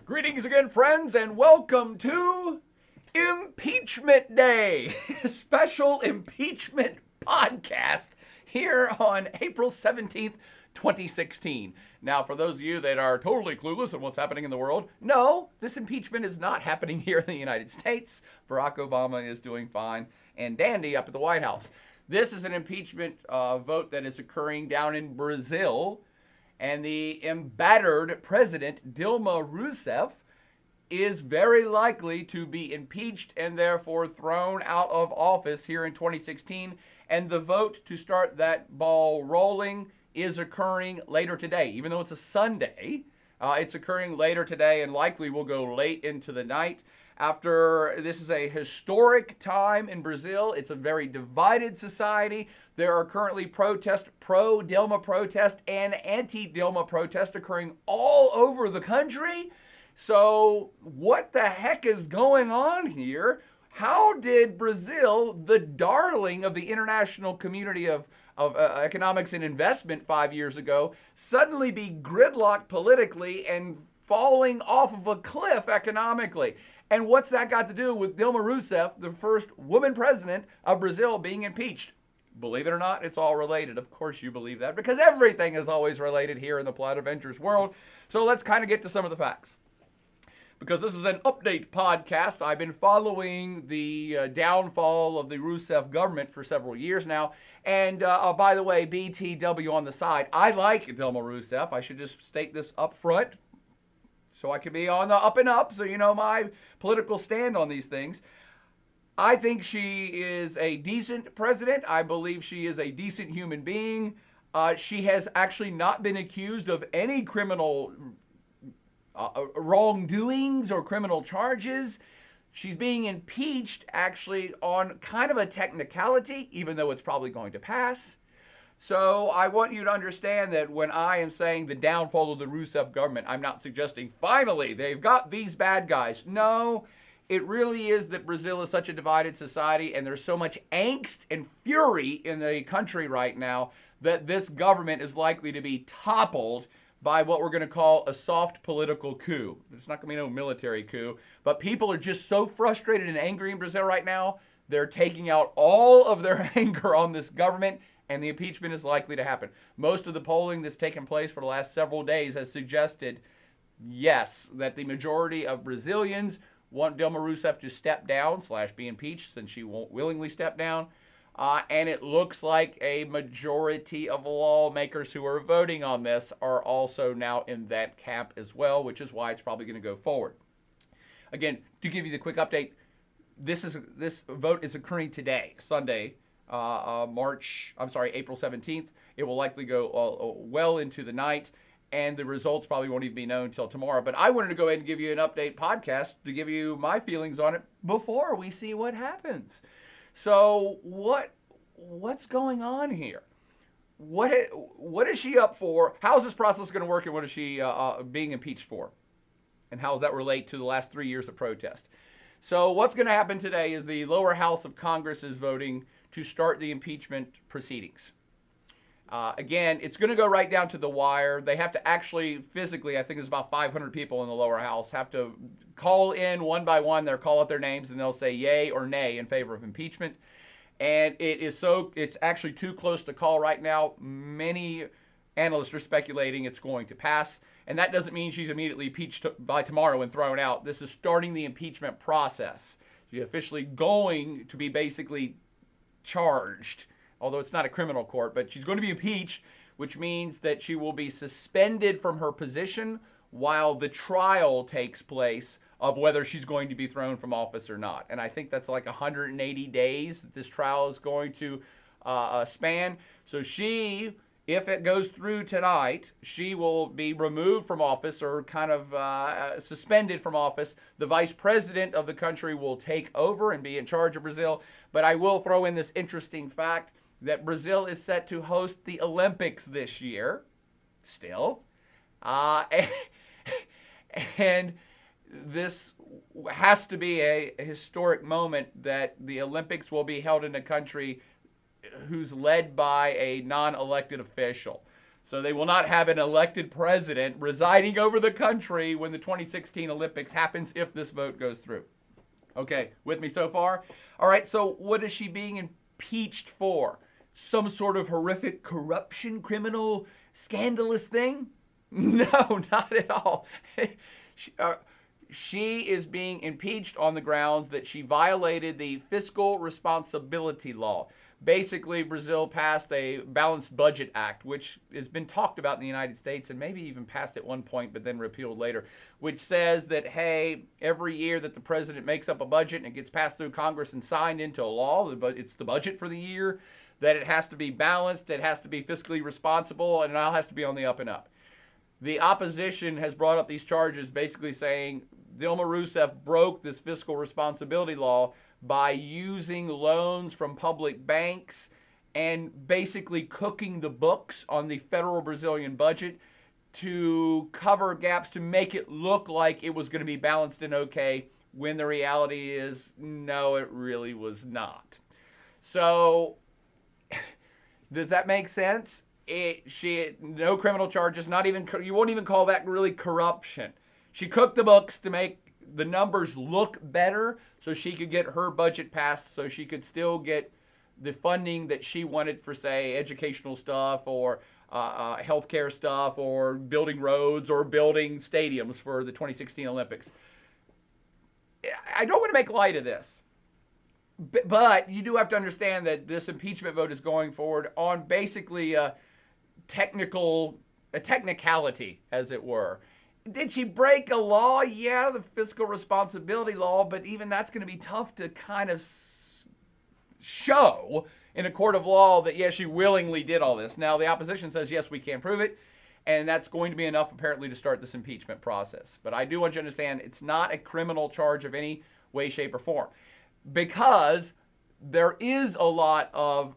Greetings again, friends, and welcome to Impeachment Day, special impeachment podcast here on April 17th, 2016. Now, for those of you that are totally clueless on what's happening in the world, no, this impeachment is not happening here in the United States. Barack Obama is doing fine and dandy up at the White House. This is an impeachment vote that is occurring down in Brazil, and the embattled president, Dilma Rousseff, is very likely to be impeached and therefore thrown out of office here in 2016. And the vote to start that ball rolling is occurring later today. Even though it's a Sunday, it's occurring later today and likely will go late into the night. This is a historic time in Brazil. It's a very divided society. There are currently protests, pro-Dilma protests and anti-Dilma protests occurring all over the country. So what the heck is going on here? How did Brazil, the darling of the international community of economics and investment 5 years ago, suddenly be gridlocked politically and falling off of a cliff economically? And what's that got to do with Dilma Rousseff, the first woman president of Brazil, being impeached? Believe it or not, it's all related. Of course you believe that, because everything is always related here in the Plot Adventures world. So let's kind of get to some of the facts. Because this is an update podcast, I've been following the downfall of the Rousseff government for several years now. And by the way, BTW on the side, I like Dilma Rousseff. I should just state this up front, so I can be on the up and up, so you know my political stand on these things. I think she is a decent president. I believe she is a decent human being. She has actually not been accused of any criminal wrongdoings or criminal charges. She's being impeached actually on kind of a technicality, even though it's probably going to pass. So I want you to understand that when I am saying the downfall of the Rousseff government, I'm not suggesting finally they've got these bad guys. No, it really is that Brazil is such a divided society and there's so much angst and fury in the country right now that this government is likely to be toppled by what we're going to call a soft political coup. There's not going to be no military coup, but people are just so frustrated and angry in Brazil right now, they're taking out all of their anger on this government, and the impeachment is likely to happen. Most of the polling that's taken place for the last several days has suggested, yes, that the majority of Brazilians want Dilma Rousseff to step down / be impeached, since she won't willingly step down. And it looks like a majority of lawmakers who are voting on this are also now in that camp as well, which is why it's probably going to go forward. Again, to give you the quick update, this vote is occurring today, Sunday, April 17th. It will likely go well into the night, and the results probably won't even be known until tomorrow. But I wanted to go ahead and give you an update podcast to give you my feelings on it before we see what happens. So what's going on here? What is she up for? How is this process going to work, and what is she being impeached for? And how does that relate to the last 3 years of protest? So what's going to happen today is the lower house of Congress is voting to start the impeachment proceedings. Again, it's going to go right down to the wire. They have to actually physically, I think there's about 500 people in the lower house, have to call in one by one. They'll call out their names and they'll say yay or nay in favor of impeachment. And it's actually too close to call right now. Many analysts are speculating it's going to pass. And that doesn't mean she's immediately impeached by tomorrow and thrown out. This is starting the impeachment process. She's officially going to be basically charged, although it's not a criminal court, but she's going to be impeached, which means that she will be suspended from her position while the trial takes place of whether she's going to be thrown from office or not. And I think that's like 180 days that this trial is going to span. So she, if it goes through tonight, she will be removed from office or kind of suspended from office. The vice president of the country will take over and be in charge of Brazil. But I will throw in this interesting fact that Brazil is set to host the Olympics this year, still. And this has to be a historic moment that the Olympics will be held in a country who's led by a non-elected official. So they will not have an elected president residing over the country when the 2016 Olympics happens if this vote goes through. Okay, with me so far? All right, so what is she being impeached for? Some sort of horrific corruption, criminal, scandalous thing? No, not at all. She is being impeached on the grounds that she violated the fiscal responsibility law. Basically, Brazil passed a Balanced Budget Act, which has been talked about in the United States and maybe even passed at one point, but then repealed later, which says that, hey, every year that the president makes up a budget and it gets passed through Congress and signed into a law, it's the budget for the year, that it has to be balanced, it has to be fiscally responsible, and it all has to be on the up and up. The opposition has brought up these charges basically saying Dilma Rousseff broke this fiscal responsibility law by using loans from public banks and basically cooking the books on the federal Brazilian budget to cover gaps to make it look like it was going to be balanced and okay, when the reality is, no, it really was not. So, does that make sense? No criminal charges, not even, you won't even call that really corruption. She cooked the books to make the numbers look better so she could get her budget passed, so she could still get the funding that she wanted for, say, educational stuff or healthcare stuff or building roads or building stadiums for the 2016 Olympics. I don't want to make light of this, but you do have to understand that this impeachment vote is going forward on basically a technicality, as it were. Did she break a law? Yeah, the fiscal responsibility law, but even that's going to be tough to kind of show in a court of law that, yes, she willingly did all this. Now, the opposition says, yes, we can prove it, and that's going to be enough, apparently, to start this impeachment process. But I do want you to understand it's not a criminal charge of any way, shape, or form, because there is a lot of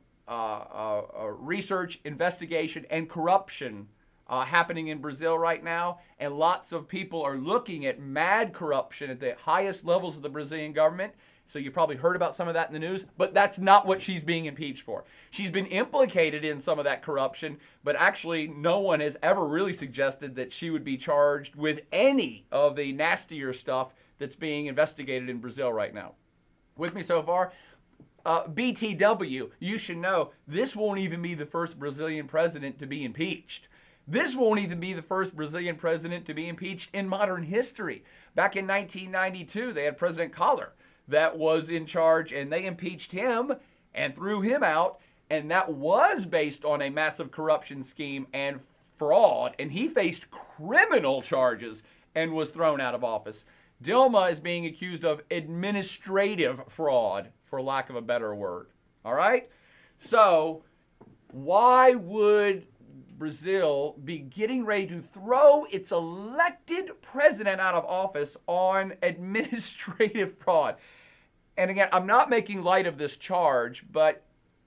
research, investigation, and corruption happening in Brazil right now, and lots of people are looking at mad corruption at the highest levels of the Brazilian government. So you probably heard about some of that in the news, but that's not what she's being impeached for. She's been implicated in some of that corruption, but actually no one has ever really suggested that she would be charged with any of the nastier stuff that's being investigated in Brazil right now. With me so far? BTW, you should know, this won't even be the first Brazilian president to be impeached. This won't even be the first Brazilian president to be impeached in modern history. Back in 1992, they had President Collor that was in charge, and they impeached him and threw him out, and that was based on a massive corruption scheme and fraud, and he faced criminal charges and was thrown out of office. Dilma is being accused of administrative fraud, for lack of a better word. All right? So, why would Brazil be getting ready to throw its elected president out of office on administrative fraud? And again, I'm not making light of this charge, but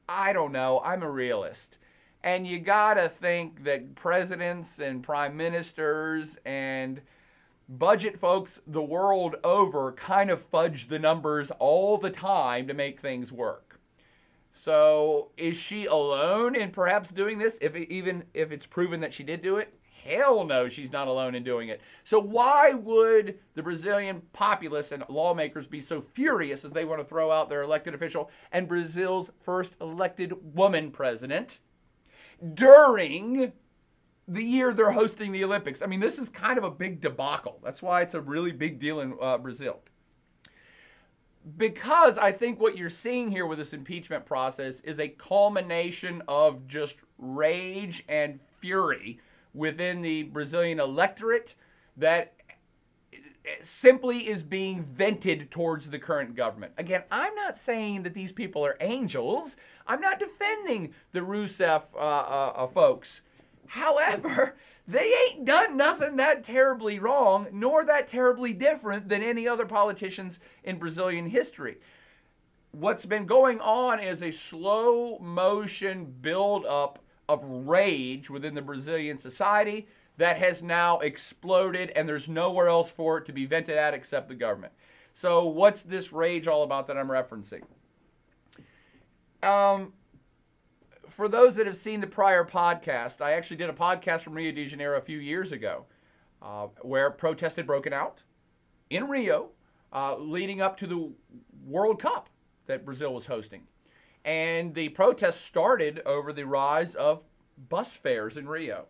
I don't know. I'm a realist. And you gotta think that presidents and prime ministers and budget folks the world over kind of fudge the numbers all the time to make things work. So is she alone in perhaps doing this, even if it's proven that she did do it? Hell no, she's not alone in doing it. So why would the Brazilian populace and lawmakers be so furious as they want to throw out their elected official and Brazil's first elected woman president during the year they're hosting the Olympics? I mean, this is kind of a big debacle. That's why it's a really big deal in Brazil. Because I think what you're seeing here with this impeachment process is a culmination of just rage and fury within the Brazilian electorate that simply is being vented towards the current government. Again, I'm not saying that these people are angels. I'm not defending the Rousseff folks. However, they ain't done nothing that terribly wrong, nor that terribly different than any other politicians in Brazilian history. What's been going on is a slow motion buildup of rage within the Brazilian society that has now exploded, and there's nowhere else for it to be vented at except the government. So what's this rage all about that I'm referencing? for those that have seen the prior podcast, I actually did a podcast from Rio de Janeiro a few years ago where protests had broken out in Rio leading up to the World Cup that Brazil was hosting. And the protests started over the rise of bus fares in Rio.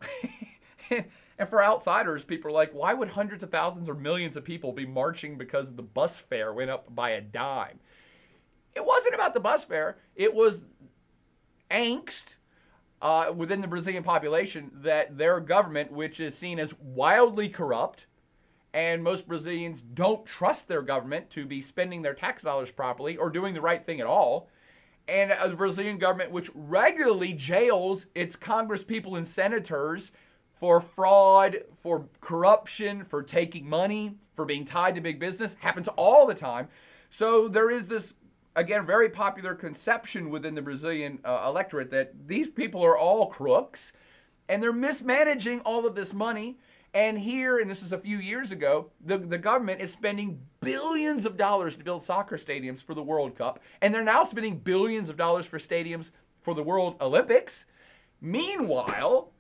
And for outsiders, people are like, why would hundreds of thousands or millions of people be marching because the bus fare went up by a dime? It wasn't about the bus fare. It was angst within the Brazilian population that their government, which is seen as wildly corrupt, and most Brazilians don't trust their government to be spending their tax dollars properly or doing the right thing at all, and a Brazilian government which regularly jails its congresspeople and senators for fraud, for corruption, for taking money, for being tied to big business. Happens all the time. So there is this, again, very popular conception within the Brazilian electorate that these people are all crooks and they're mismanaging all of this money. And here, and this is a few years ago, the government is spending billions of dollars to build soccer stadiums for the World Cup. And they're now spending billions of dollars for stadiums for the World Olympics. Meanwhile,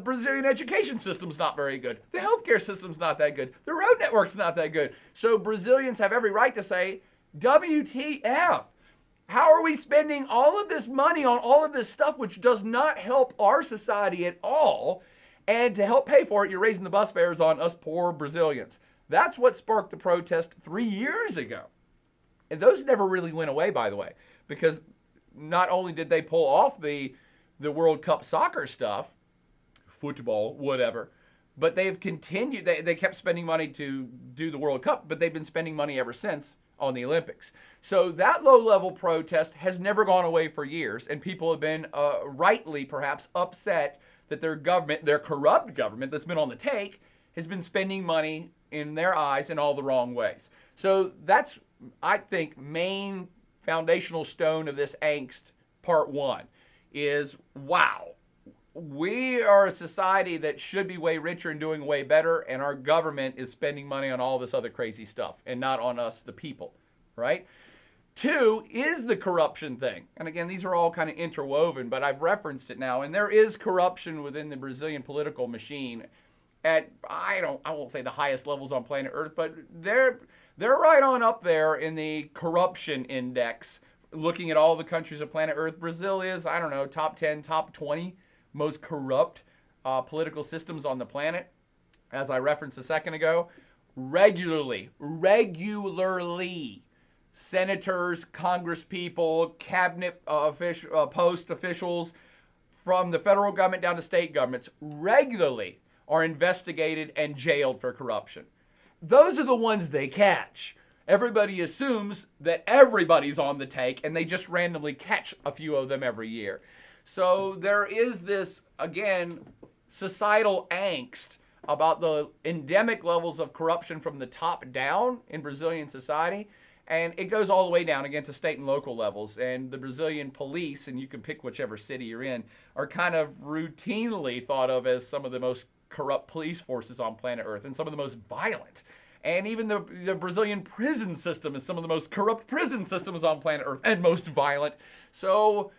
Brazilian education system's not very good. The healthcare system's not that good. The road network's not that good. So Brazilians have every right to say, WTF? How are we spending all of this money on all of this stuff which does not help our society at all? And to help pay for it, you're raising the bus fares on us poor Brazilians. That's what sparked the protest 3 years ago. And those never really went away, by the way, because not only did they pull off the World Cup soccer stuff, football, whatever, but they've continued, they kept spending money to do the World Cup, but they've been spending money ever since on the Olympics. So that low-level protest has never gone away for years, and people have been rightly perhaps upset that their government, their corrupt government that's been on the take, has been spending money in their eyes in all the wrong ways. So that's, I think, main foundational stone of this angst, part one, is, wow, we are a society that should be way richer and doing way better, and our government is spending money on all this other crazy stuff and not on us, the people, right? Two is the corruption thing. And again, these are all kind of interwoven, but I've referenced it now. And there is corruption within the Brazilian political machine at, I won't say the highest levels on planet Earth, but they're right on up there in the corruption index. Looking at all the countries of planet Earth, Brazil is, I don't know, top 10, top 20 most corrupt political systems on the planet. As I referenced a second ago, regularly, senators, congresspeople, cabinet post officials from the federal government down to state governments regularly are investigated and jailed for corruption. Those are the ones they catch. Everybody assumes that everybody's on the take, and they just randomly catch a few of them every year. So there is this, again, societal angst about the endemic levels of corruption from the top down in Brazilian society. And it goes all the way down, again, to state and local levels. And the Brazilian police, and you can pick whichever city you're in, are kind of routinely thought of as some of the most corrupt police forces on planet Earth and some of the most violent. And even the Brazilian prison system is some of the most corrupt prison systems on planet Earth and most violent. So,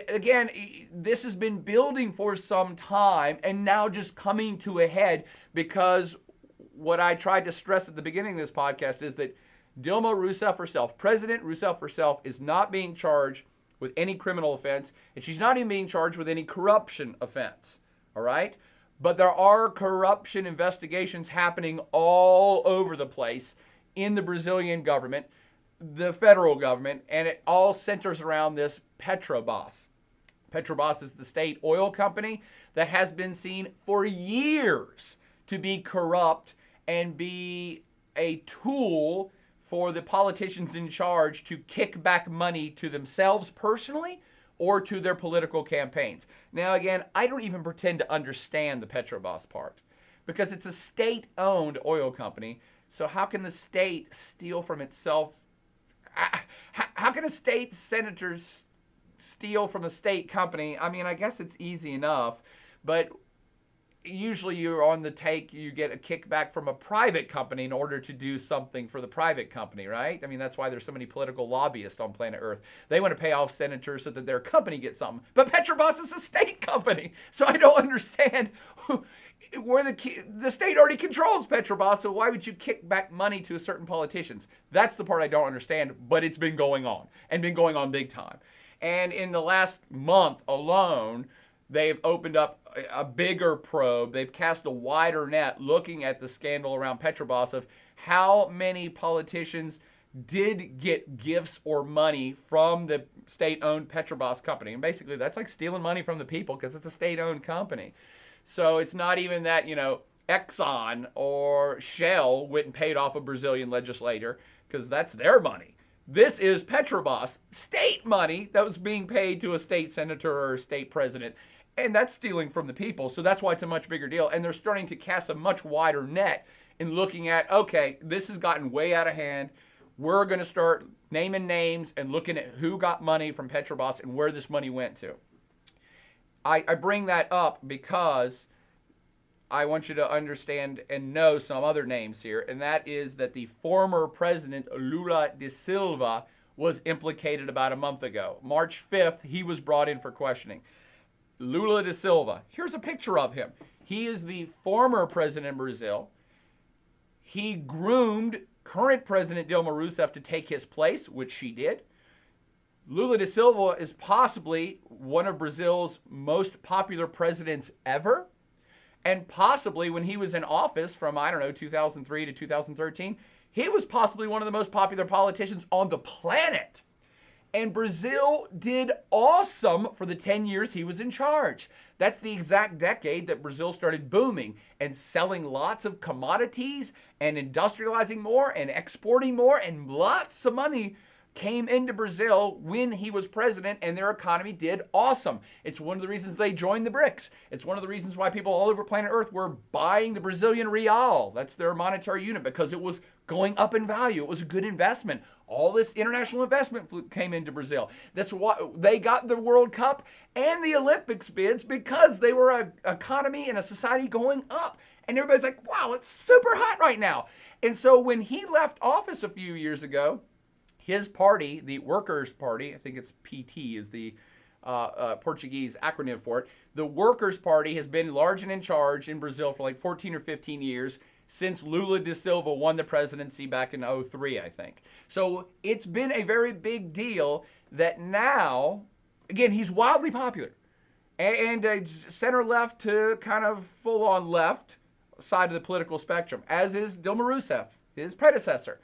again, this has been building for some time and now just coming to a head, because what I tried to stress at the beginning of this podcast is that Dilma Rousseff herself, President Rousseff herself, is not being charged with any criminal offense, and she's not even being charged with any corruption offense, all right? But there are corruption investigations happening all over the place in the Brazilian government, the federal government, and it all centers around this Petrobras. Petrobras is the state oil company that has been seen for years to be corrupt and be a tool for the politicians in charge to kick back money to themselves personally or to their political campaigns. Now, again, I don't even pretend to understand the Petrobras part, because it's a state-owned oil company. So how can the state steal from itself? How can a state senator steal from a state company? I mean, I guess it's easy enough, but usually you're on the take, you get a kickback from a private company in order to do something for the private company, right? I mean, that's why there's so many political lobbyists on planet Earth. They want to pay off senators so that their company gets something. But Petrobras is a state company, so I don't understand where the state already controls Petrobras, so why would you kick back money to certain politicians? That's the part I don't understand, but it's been going on, and been going on big time. And in the last month alone, they've opened up a bigger probe. They've cast a wider net looking at the scandal around Petrobras of how many politicians did get gifts or money from the state-owned Petrobras company. And basically, that's like stealing money from the people because it's a state-owned company. So it's not even that, Exxon or Shell went and paid off a Brazilian legislator because that's their money. This is Petrobras, state money that was being paid to a state senator or a state president. And that's stealing from the people. So that's why it's a much bigger deal. And they're starting to cast a much wider net in looking at, okay, this has gotten way out of hand. We're going to start naming names and looking at who got money from Petrobras and where this money went to. I bring that up because I want you to understand and know some other names here, and that is that the former president, Lula da Silva, was implicated about a month ago. March 5th, he was brought in for questioning. Lula da Silva, here's a picture of him. He is the former president of Brazil. He groomed current President Dilma Rousseff to take his place, which she did. Lula da Silva is possibly one of Brazil's most popular presidents ever. And possibly when he was in office from, 2003 to 2013, he was possibly one of the most popular politicians on the planet. And Brazil did awesome for the 10 years he was in charge. That's the exact decade that Brazil started booming and selling lots of commodities and industrializing more and exporting more, and lots of money came into Brazil when he was president, and their economy did awesome. It's one of the reasons they joined the BRICS. It's one of the reasons why people all over planet Earth were buying the Brazilian real. That's their monetary unit, because it was going up in value. It was a good investment. All this international investment came into Brazil. That's why they got the World Cup and the Olympics bids, because they were an economy and a society going up. And everybody's like, wow, it's super hot right now. And so when he left office a few years ago, his party, the Workers' Party, I think it's PT is the Portuguese acronym for it. The Workers' Party has been large and in charge in Brazil for like 14 or 15 years since Lula da Silva won the presidency back in 2003, I think. So it's been a very big deal that now, again, he's wildly popular. And center-left to kind of full-on left side of the political spectrum, as is Dilma Rousseff, his predecessor.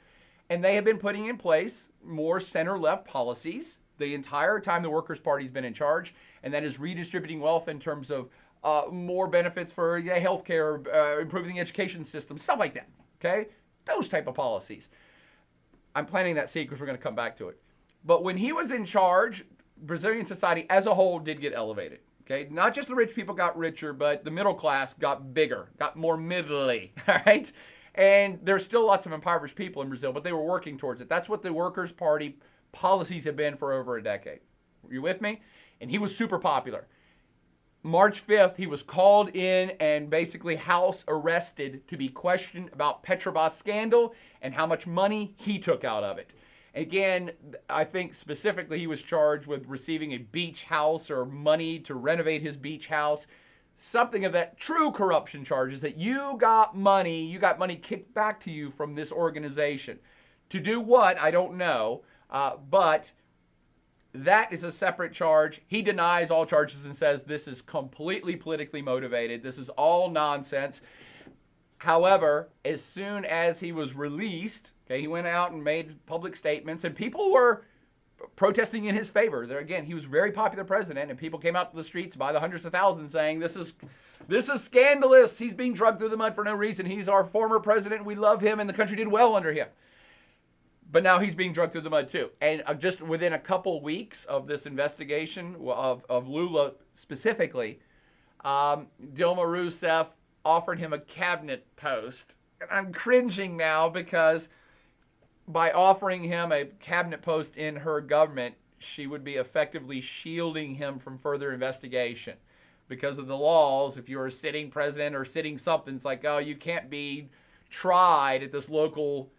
And they have been putting in place more center-left policies the entire time the Workers' Party's been in charge, and that is redistributing wealth in terms of more benefits for healthcare, improving the education system, stuff like that, okay? Those type of policies. I'm planting that seed because we're going to come back to it. But when he was in charge, Brazilian society as a whole did get elevated, okay? Not just the rich people got richer, but the middle class got bigger, got more middly, all right? And there's still lots of impoverished people in Brazil, but they were working towards it. That's what the Workers' Party policies have been for over a decade. Are you with me? And he was super popular. March 5th, he was called in and basically house arrested to be questioned about Petrobras scandal and how much money he took out of it. Again, I think specifically he was charged with receiving a beach house or money to renovate his beach house. Something of that true corruption charges that you got money kicked back to you from this organization. To do what? I don't know. But that is a separate charge. He denies all charges and says this is completely politically motivated. This is all nonsense. However, as soon as he was released, okay, he went out and made public statements, and people were protesting in his favor. There again, he was a very popular president, and people came out to the streets by the hundreds of thousands saying, this is scandalous. He's being dragged through the mud for no reason. He's our former president. We love him, and the country did well under him. But now he's being dragged through the mud too. And just within a couple weeks of this investigation of Lula specifically, Dilma Rousseff offered him a cabinet post. And I'm cringing now because by offering him a cabinet post in her government, she would be effectively shielding him from further investigation. because of the laws. If you're a sitting president or sitting something, it's like, oh, you can't be tried at this local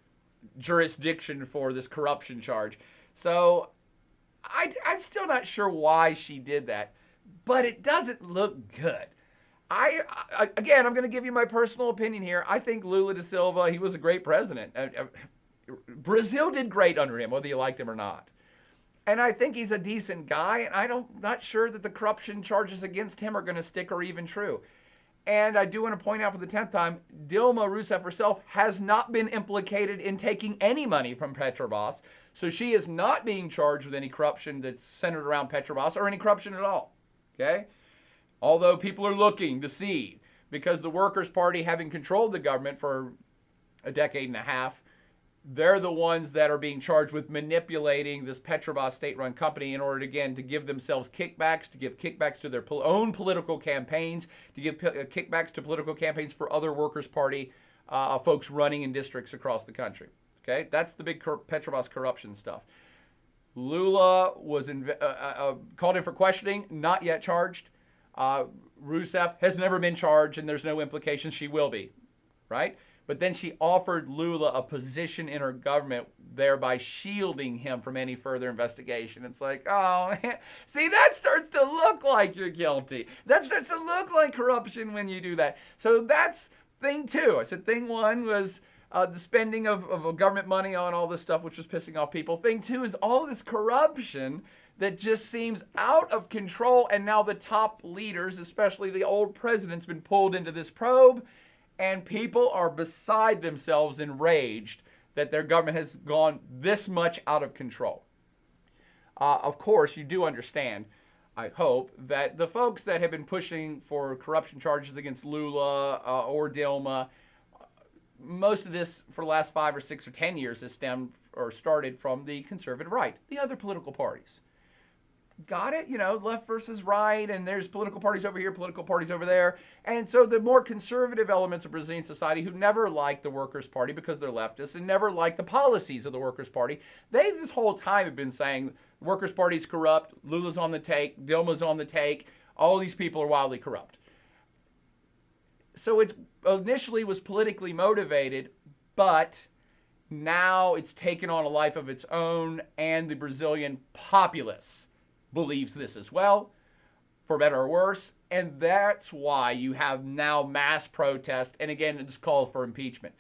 jurisdiction for this corruption charge. So I'm still not sure why she did that, but it doesn't look good. Again, I'm going to give you my personal opinion here. I think Lula da Silva, he was a great president. Brazil did great under him, whether you liked him or not. And I think he's a decent guy, and I'm not sure that the corruption charges against him are going to stick or even true. And I do want to point out for the 10th time, Dilma Rousseff herself has not been implicated in taking any money from Petrobras. So she is not being charged with any corruption that's centered around Petrobras or any corruption at all. Okay? Although people are looking to see, because the Workers' Party, having controlled the government for a decade and a half, they're the ones that are being charged with manipulating this Petrobras state-run company in order, again, to give themselves kickbacks, to give kickbacks to their own political campaigns, to give kickbacks to political campaigns for other Workers' Party folks running in districts across the country. Okay, that's the big Petrobras corruption stuff. Lula was called in for questioning, not yet charged. Rousseff has never been charged, and there's no implication she will be, right? But then she offered Lula a position in her government, thereby shielding him from any further investigation. It's like, oh, see, that starts to look like you're guilty. That starts to look like corruption when you do that. So that's thing two. I said thing one was the spending of government money on all this stuff, which was pissing off people. Thing two is all this corruption that just seems out of control, and now the top leaders, especially the old president's been pulled into this probe, and people are beside themselves enraged that their government has gone this much out of control. Of course, you do understand, I hope, that the folks that have been pushing for corruption charges against Lula or Dilma, most of this for the last 5 or 6 or 10 years has stemmed or started from the conservative right, the other political parties. Got it? You know, left versus right, and there's political parties over here, political parties over there. And so the more conservative elements of Brazilian society who never liked the Workers' Party because they're leftists and never liked the policies of the Workers' Party, they this whole time have been saying the Workers' Party's corrupt, Lula's on the take, Dilma's on the take, all these people are wildly corrupt. So it initially was politically motivated, but now it's taken on a life of its own, and the Brazilian populace believes this as well, for better or worse, and that's why you have now mass protest, and again, it's called for impeachment.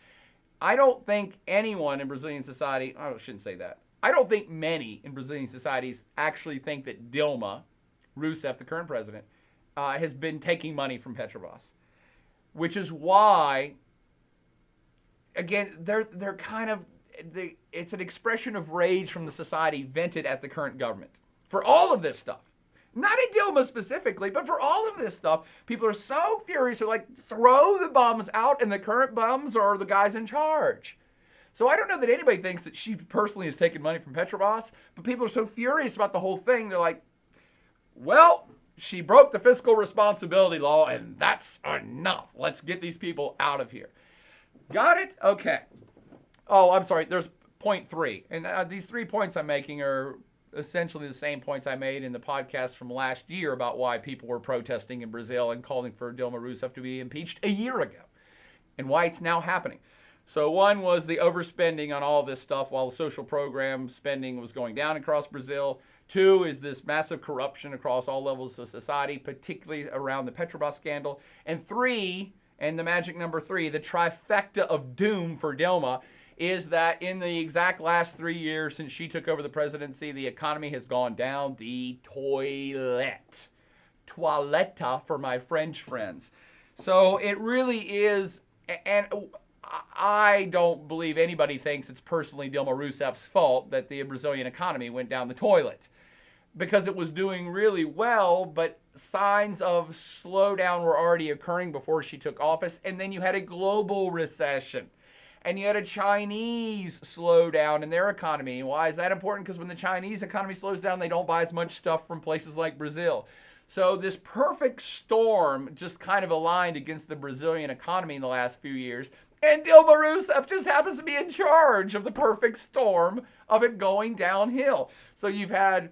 I don't think anyone in Brazilian society, I shouldn't say that, I don't think many in Brazilian societies actually think that Dilma Rousseff, the current president, has been taking money from Petrobras, which is why, again, they're kind of, it's an expression of rage from the society vented at the current government. For all of this stuff. Not at Dilma specifically, but for all of this stuff, people are so furious, they're like, throw the bums out, and the current bums are the guys in charge. So I don't know that anybody thinks that she personally has taken money from Petrobras, but people are so furious about the whole thing, they're like, well, she broke the fiscal responsibility law, and that's enough. Let's get these people out of here. Got it? Okay. Oh, I'm sorry, there's point 3. And these 3 points I'm making are essentially the same points I made in the podcast from last year about why people were protesting in Brazil and calling for Dilma Rousseff to be impeached a year ago, and why it's now happening. So one was the overspending on all this stuff while the social program spending was going down across Brazil. 2 is this massive corruption across all levels of society, particularly around the Petrobras scandal. And 3, and the magic number 3, the trifecta of doom for Dilma, is that in the exact last 3 years since she took over the presidency, the economy has gone down the toilet. Toiletta for my French friends. So it really is, and I don't believe anybody thinks it's personally Dilma Rousseff's fault that the Brazilian economy went down the toilet, because it was doing really well, but signs of slowdown were already occurring before she took office, and then you had a global recession. And you had a Chinese slowdown in their economy. Why is that important? Because when the Chinese economy slows down, they don't buy as much stuff from places like Brazil. So this perfect storm just kind of aligned against the Brazilian economy in the last few years. And Dilma Rousseff just happens to be in charge of the perfect storm of it going downhill. So you've had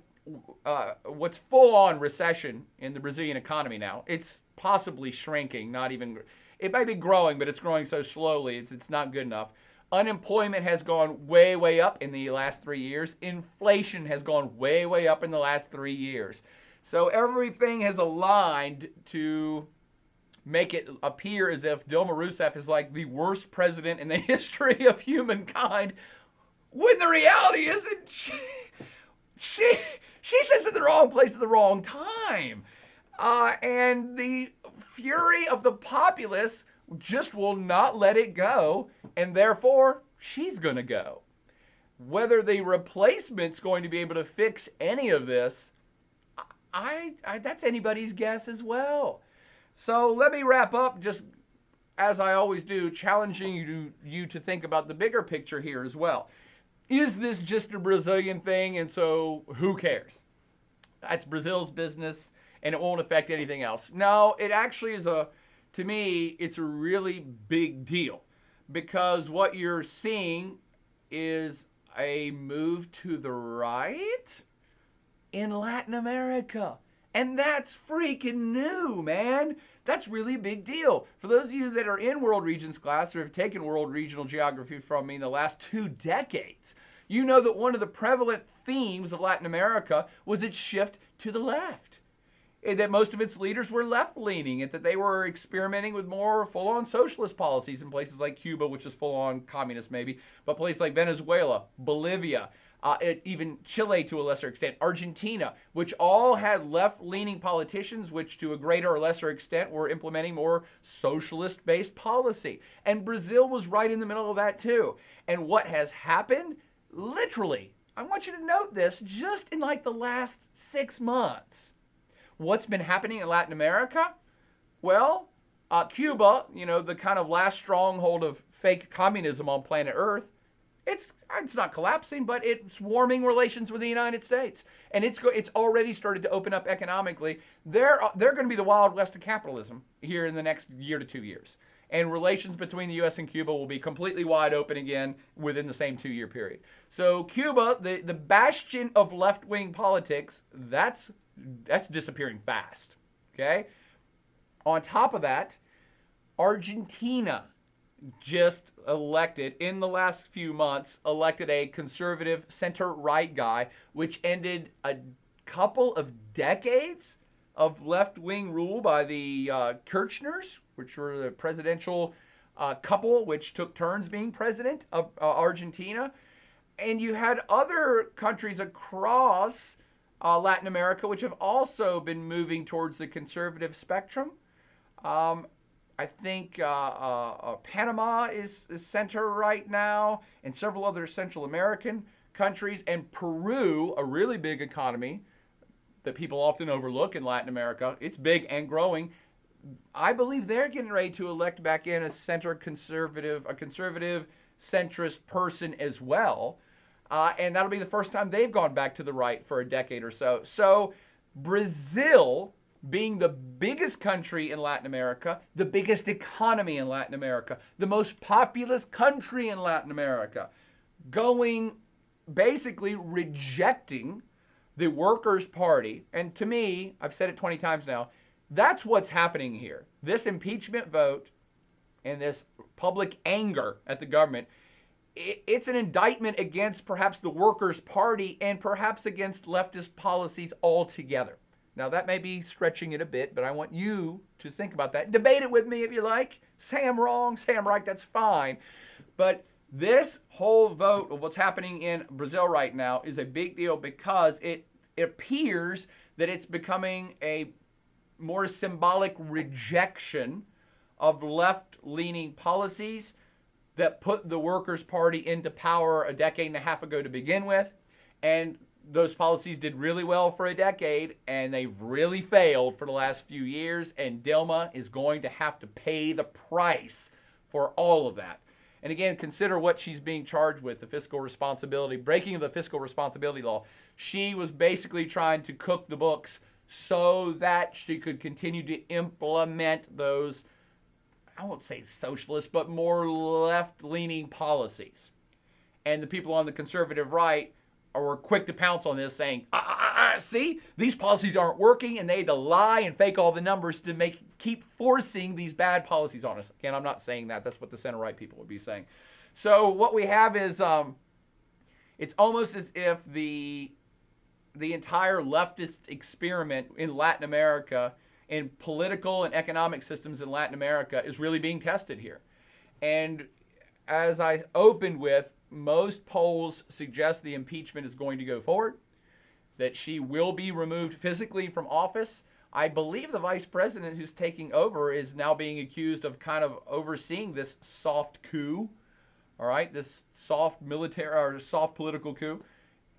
what's full-on recession in the Brazilian economy now. It's possibly shrinking, not even, it might be growing, but it's growing so slowly, it's not good enough. Unemployment has gone way, way up in the last 3 years. Inflation has gone way, way up in the last 3 years. So everything has aligned to make it appear as if Dilma Rousseff is like the worst president in the history of humankind, when the reality is that she's just in the wrong place at the wrong time. And the fury of the populace just will not let it go, and therefore she's going to go. Whether the replacement's going to be able to fix any of this, that's anybody's guess as well. So let me wrap up, just as I always do, challenging you to think about the bigger picture here as well. Is this just a Brazilian thing, and so who cares? That's Brazil's business, and it won't affect anything else. No, it actually is to me, it's a really big deal, because what you're seeing is a move to the right in Latin America. And that's freaking new, man. That's really a big deal. For those of you that are in World Regions class or have taken World Regional Geography from me in the last 2 decades, you know that one of the prevalent themes of Latin America was its shift to the left. And that most of its leaders were left-leaning, and that they were experimenting with more full-on socialist policies in places like Cuba, which is full-on communist maybe, but places like Venezuela, Bolivia, even Chile to a lesser extent, Argentina, which all had left-leaning politicians, which to a greater or lesser extent were implementing more socialist-based policy. And Brazil was right in the middle of that too. And what has happened, literally, I want you to note this, just in like the last 6 months. What's been happening in Latin America? Well, Cuba, you know, the kind of last stronghold of fake communism on planet Earth, it's not collapsing, but it's warming relations with the United States. And it's already started to open up economically. They're going to be the Wild West of capitalism here in the next year to 2 years. And relations between the U.S. and Cuba will be completely wide open again within the same 2-year period. So Cuba, the bastion of left-wing politics, that's disappearing fast, okay? On top of that, Argentina just elected, in the last few months, elected a conservative center-right guy, which ended a couple of decades of left-wing rule by the Kirchners, which were the presidential couple which took turns being president of Argentina. And you had other countries across Latin America which have also been moving towards the conservative spectrum. I think Panama is center right now, and several other Central American countries, and Peru, a really big economy that people often overlook in Latin America. It's big and growing. I believe they're getting ready to elect back in a conservative centrist person as well. And that'll be the first time they've gone back to the right for a decade or so. So Brazil, being the biggest country in Latin America, the biggest economy in Latin America, the most populous country in Latin America, basically rejecting the Workers' Party. And to me, I've said it 20 times now, that's what's happening here. This impeachment vote and this public anger at the government, it's an indictment against perhaps the Workers' Party and perhaps against leftist policies altogether. Now, that may be stretching it a bit, but I want you to think about that. Debate it with me if you like. Say I'm wrong, say I'm right, that's fine. But this whole vote of what's happening in Brazil right now is a big deal, because it appears that it's becoming a more symbolic rejection of left-leaning policies that put the Workers' Party into power a decade and a half ago to begin with. And those policies did really well for a decade, and they've really failed for the last few years, and Dilma is going to have to pay the price for all of that. And again, consider what she's being charged with, the fiscal responsibility, breaking of the fiscal responsibility law. She was basically trying to cook the books so that she could continue to implement those, I won't say socialist, but more left-leaning policies. And the people on the conservative right were quick to pounce on this, saying, see, these policies aren't working, and they had to lie and fake all the numbers to keep forcing these bad policies on us. Again, I'm not saying that. That's what the center-right people would be saying. So what we have is it's almost as if the entire leftist experiment in Latin America, in political and economic systems in Latin America, is really being tested here. And as I opened with, most polls suggest the impeachment is going to go forward, that she will be removed physically from office. I believe the vice president who's taking over is now being accused of kind of overseeing this soft coup, all right, this soft military or soft political coup.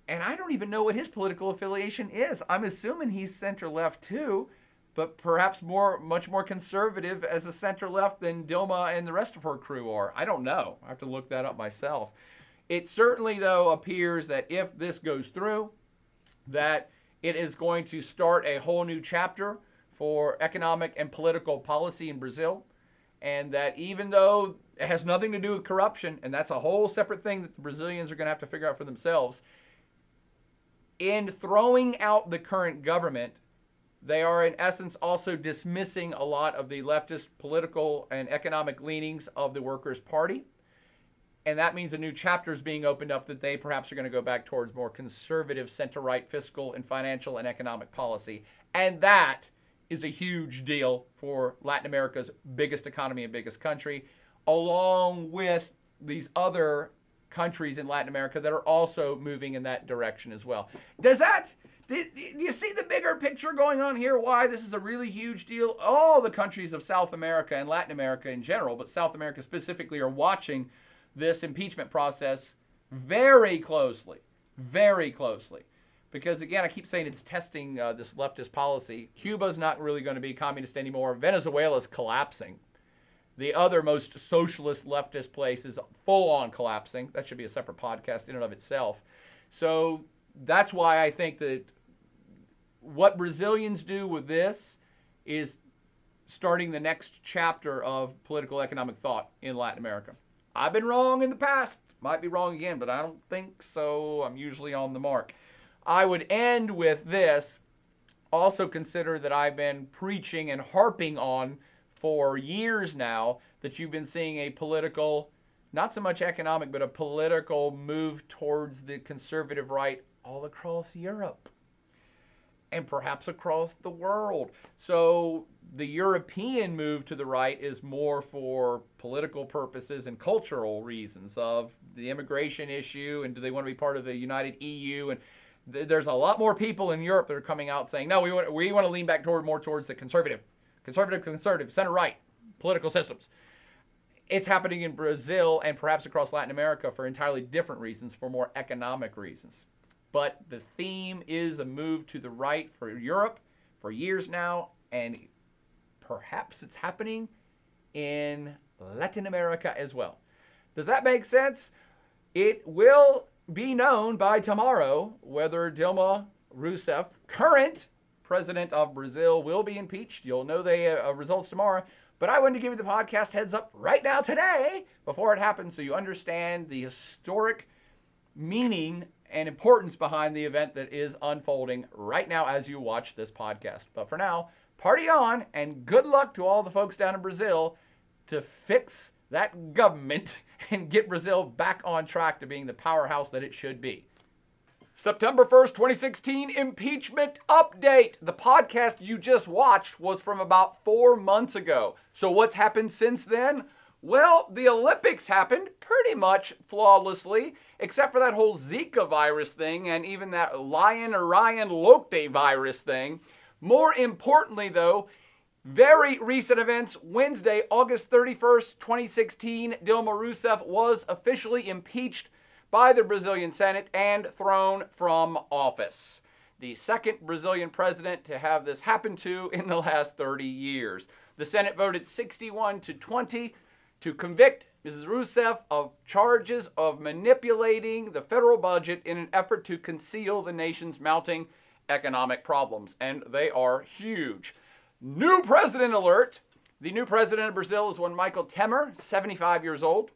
And I don't even know what his political affiliation is. I'm assuming he's center-left too, but perhaps much more conservative as a center-left than Dilma and the rest of her crew are. I don't know. I have to look that up myself. It certainly, though, appears that if this goes through, that it is going to start a whole new chapter for economic and political policy in Brazil, and that even though it has nothing to do with corruption, and that's a whole separate thing that the Brazilians are going to have to figure out for themselves, in throwing out the current government, they are in essence also dismissing a lot of the leftist political and economic leanings of the Workers' Party. And that means a new chapter is being opened up that they perhaps are going to go back towards more conservative center-right fiscal and financial and economic policy. And that is a huge deal for Latin America's biggest economy and biggest country, along with these other countries in Latin America that are also moving in that direction as well. Do you see the bigger picture going on here? Why this is a really huge deal? All the countries of South America and Latin America in general, but South America specifically, are watching this impeachment process very closely, because again, I keep saying it's testing this leftist policy. Cuba's not really going to be communist anymore. Venezuela's collapsing. The other most socialist leftist place is full on collapsing. That should be a separate podcast in and of itself. So that's why I think that what Brazilians do with this is starting the next chapter of political economic thought in Latin America. I've been wrong in the past. Might be wrong again, but I don't think so. I'm usually on the mark. I would end with this. Also consider that I've been preaching and harping on for years now that you've been seeing a political, not so much economic, but a political move towards the conservative right all across Europe and perhaps across the world. So the European move to the right is more for political purposes and cultural reasons of the immigration issue, and do they want to be part of the United EU? And there's a lot more people in Europe that are coming out saying, no, we want to lean back more towards the conservative, center-right political systems. It's happening in Brazil and perhaps across Latin America for entirely different reasons, for more economic reasons. But the theme is a move to the right for Europe for years now, and perhaps it's happening in Latin America as well. Does that make sense? It will be known by tomorrow whether Dilma Rousseff, current president of Brazil, will be impeached. You'll know the results tomorrow. But I wanted to give you the podcast heads up right now today before it happens so you understand the historic meaning and importance behind the event that is unfolding right now as you watch this podcast. But for now, party on, and good luck to all the folks down in Brazil to fix that government and get Brazil back on track to being the powerhouse that it should be. September 1st, 2016, impeachment update. The podcast you just watched was from about 4 months ago. So what's happened since then? Well, the Olympics happened pretty much flawlessly, except for that whole Zika virus thing and even that Lion Orion Locte virus thing. More importantly, though, very recent events. Wednesday, August 31st, 2016, Dilma Rousseff was officially impeached by the Brazilian Senate and thrown from office. The second Brazilian president to have this happen to in the last 30 years. The Senate voted 61-20 to convict Mrs. Rousseff of charges of manipulating the federal budget in an effort to conceal the nation's mounting economic problems. And they are huge. New president alert. The new president of Brazil is one Michael Temer, 75 years old,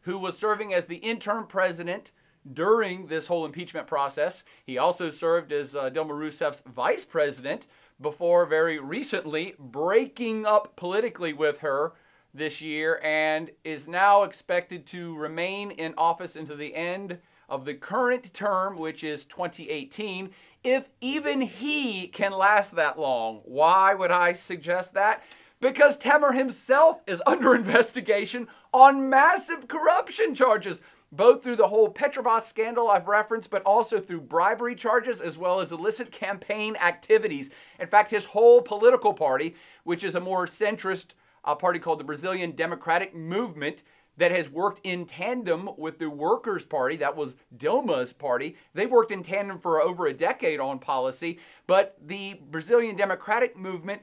who was serving as the interim president during this whole impeachment process. He also served as Dilma Rousseff's vice president before very recently breaking up politically with her this year, and is now expected to remain in office into the end of the current term, which is 2018, if even he can last that long. Why would I suggest that? Because Temer himself is under investigation on massive corruption charges, both through the whole Petrobras scandal I've referenced, but also through bribery charges as well as illicit campaign activities. In fact, his whole political party, which is a more centrist party called the Brazilian Democratic Movement, that has worked in tandem with the Workers' Party, that was Dilma's party. They've worked in tandem for over a decade on policy, but the Brazilian Democratic Movement,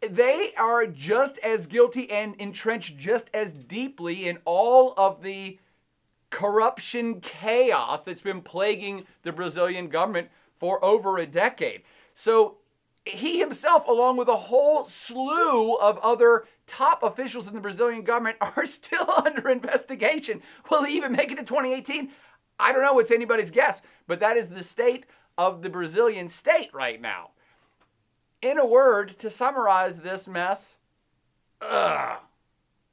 they are just as guilty and entrenched just as deeply in all of the corruption chaos that's been plaguing the Brazilian government for over a decade. So he himself, along with a whole slew of other top officials in the Brazilian government, are still under investigation. Will he even make it to 2018? I don't know. It's anybody's guess. But that is the state of the Brazilian state right now. In a word, to summarize this mess,